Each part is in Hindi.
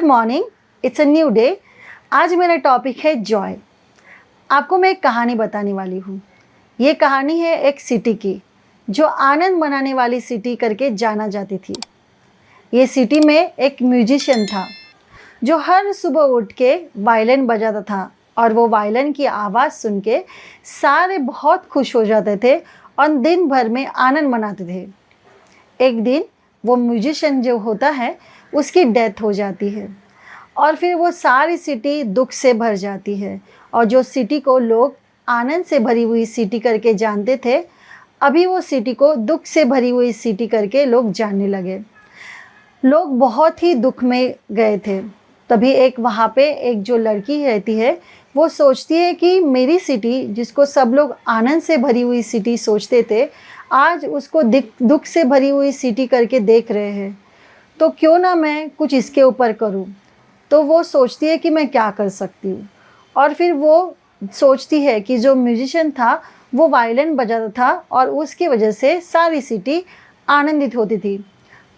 Good morning, it's a new day. आज मेरा टॉपिक है जॉय। आपको मैं एक कहानी बताने वाली हूँ। ये कहानी है एक सिटी की, जो आनंद मनाने वाली सिटी करके जाना जाती थी। ये सिटी में एक म्यूजिशियन था जो हर सुबह उठ के वायलिन बजाता था, और वो वायलिन की आवाज़ सुन के सारे बहुत खुश हो जाते थे और दिन भर में आनंद मनाते थे। एक दिन वो म्यूजिशियन जो होता है उसकी डेथ हो जाती है, और फिर वो सारी सिटी दुख से भर जाती है। और जो सिटी को लोग आनंद से भरी हुई सिटी करके जानते थे, अभी वो सिटी को दुख से भरी हुई सिटी करके लोग जानने लगे। लोग बहुत ही दुख में गए थे। तभी एक वहाँ पे एक जो लड़की रहती है, वो सोचती है कि मेरी सिटी, जिसको सब लोग आनंद से भरी हुई सिटी सोचते थे, आज उसको दुख से भरी हुई सिटी करके देख रहे हैं, तो क्यों ना मैं कुछ इसके ऊपर करूं। तो वो सोचती है कि मैं क्या कर सकती हूँ, और फिर वो सोचती है कि जो म्यूजिशियन था वो वायलिन बजाता था और उसकी वजह से सारी सिटी आनंदित होती थी।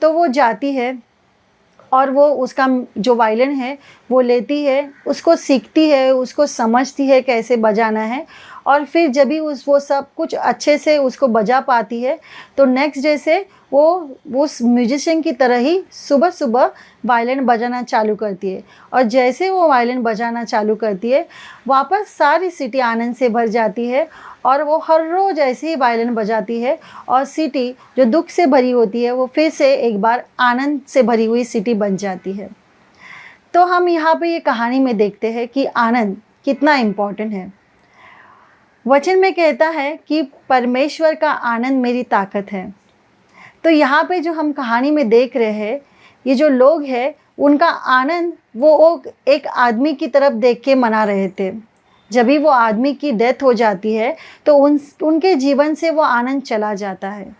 तो वो जाती है और वो उसका जो वायलिन है वो लेती है, उसको सीखती है, उसको समझती है कैसे बजाना है, और फिर जब भी वो सब कुछ अच्छे से उसको बजा पाती है, तो नेक्स्ट डे से वो उस म्यूजिशियन की तरह ही सुबह सुबह वायलिन बजाना चालू करती है। और जैसे वो वायलिन बजाना चालू करती है, वापस सारी सिटी आनंद से भर जाती है, और वो हर रोज़ ऐसे ही वायलिन बजाती है, और सिटी जो दुख से भरी होती है वो फिर से एक बार आनंद से भरी हुई सिटी बन जाती है। तो हम यहाँ पे ये कहानी में देखते हैं कि आनंद कितना इम्पोर्टेंट है। वचन में कहता है कि परमेश्वर का आनंद मेरी ताकत है। तो यहाँ पे जो हम कहानी में देख रहे हैं, ये जो लोग हैं उनका आनंद वो एक आदमी की तरफ देख के मना रहे थे। जब भी वो आदमी की डेथ हो जाती है तो उनके जीवन से वो आनंद चला जाता है,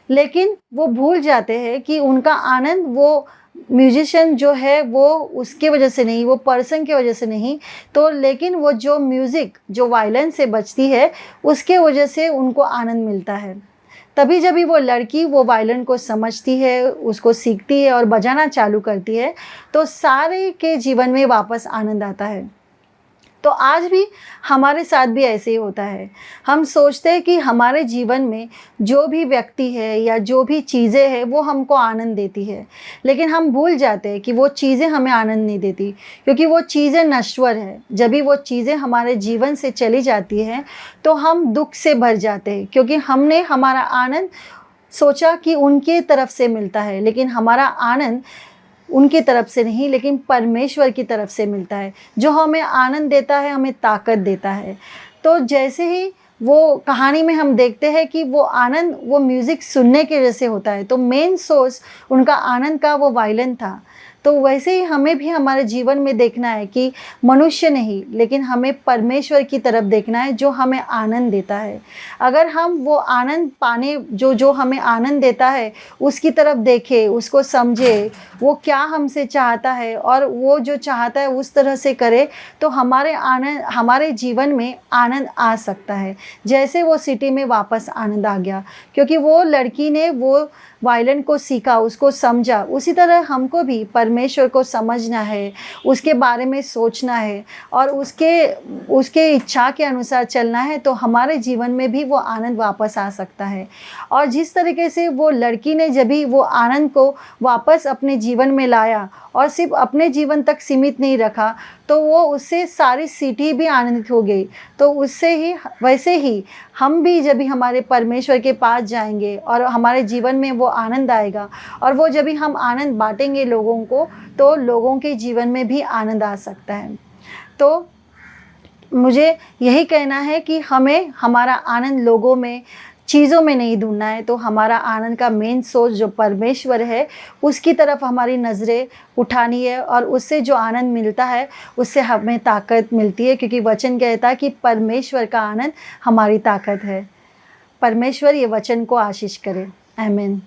लेकिन वो भूल जाते हैं कि उनका आनंद वो म्यूजिशियन जो है वो उसके वजह से नहीं, वो पर्सन की वजह से नहीं, तो लेकिन वो जो म्यूज़िक जो वायलिन से बजती है उसके वजह से उनको आनंद मिलता है। तभी जब भी वो लड़की वो वायलिन को समझती है, उसको सीखती है और बजाना चालू करती है, तो सारे के जीवन में वापस आनंद आता है। तो आज भी हमारे साथ भी ऐसे ही होता है। हम सोचते हैं कि हमारे जीवन में जो भी व्यक्ति है या जो भी चीज़ें हैं वो हमको आनंद देती है, लेकिन हम भूल जाते हैं कि वो चीज़ें हमें आनंद नहीं देती, क्योंकि वो चीज़ें नश्वर है। जब भी वो चीज़ें हमारे जीवन से चली जाती हैं तो हम दुख से भर जाते हैं, क्योंकि हमने हमारा आनंद सोचा कि उनके तरफ से मिलता है, लेकिन हमारा आनंद उनकी तरफ से नहीं, लेकिन परमेश्वर की तरफ से मिलता है, जो हमें आनंद देता है, हमें ताकत देता है। तो जैसे ही वो कहानी में हम देखते हैं कि वो आनंद वो म्यूज़िक सुनने की वजह से होता है, तो मेन सोर्स उनका आनंद का वो वायलिन था। तो वैसे ही हमें भी हमारे जीवन में देखना है कि मनुष्य नहीं, लेकिन हमें परमेश्वर की तरफ देखना है जो हमें आनंद देता है। अगर हम वो आनंद पाने जो हमें आनंद देता है उसकी तरफ देखें, उसको समझे, वो क्या हमसे चाहता है और वो जो चाहता है उस तरह से करे, तो हमारे जीवन में आनंद आ सकता है। जैसे वो सिटी में वापस आनंद आ गया, क्योंकि वो लड़की ने वो वायलिन को सीखा, उसको समझा। उसी तरह हमको भी परमेश्वर को समझना है, उसके बारे में सोचना है और उसके इच्छा के अनुसार चलना है, तो हमारे जीवन में भी वो आनंद वापस आ सकता है। और जिस तरीके से वो लड़की ने जब भी वो आनंद को वापस अपने जीवन में लाया और सिर्फ अपने जीवन तक सीमित नहीं रखा, तो वो उससे सारी सिटी भी आनंदित हो गई। तो उससे ही वैसे ही हम भी जब भी हमारे परमेश्वर के पास जाएंगे और हमारे जीवन में वो आनंद आएगा, और वो जब भी हम आनंद बांटेंगे लोगों को, तो लोगों के जीवन में भी आनंद आ सकता है। तो मुझे यही कहना है कि हमें हमारा आनंद लोगों में, चीज़ों में नहीं ढूंढना है। तो हमारा आनंद का मेन सोर्स जो परमेश्वर है उसकी तरफ हमारी नज़रें उठानी है, और उससे जो आनंद मिलता है उससे हमें ताकत मिलती है, क्योंकि वचन कहता है कि परमेश्वर का आनंद हमारी ताकत है। परमेश्वर ये वचन को आशीष करे। आमीन।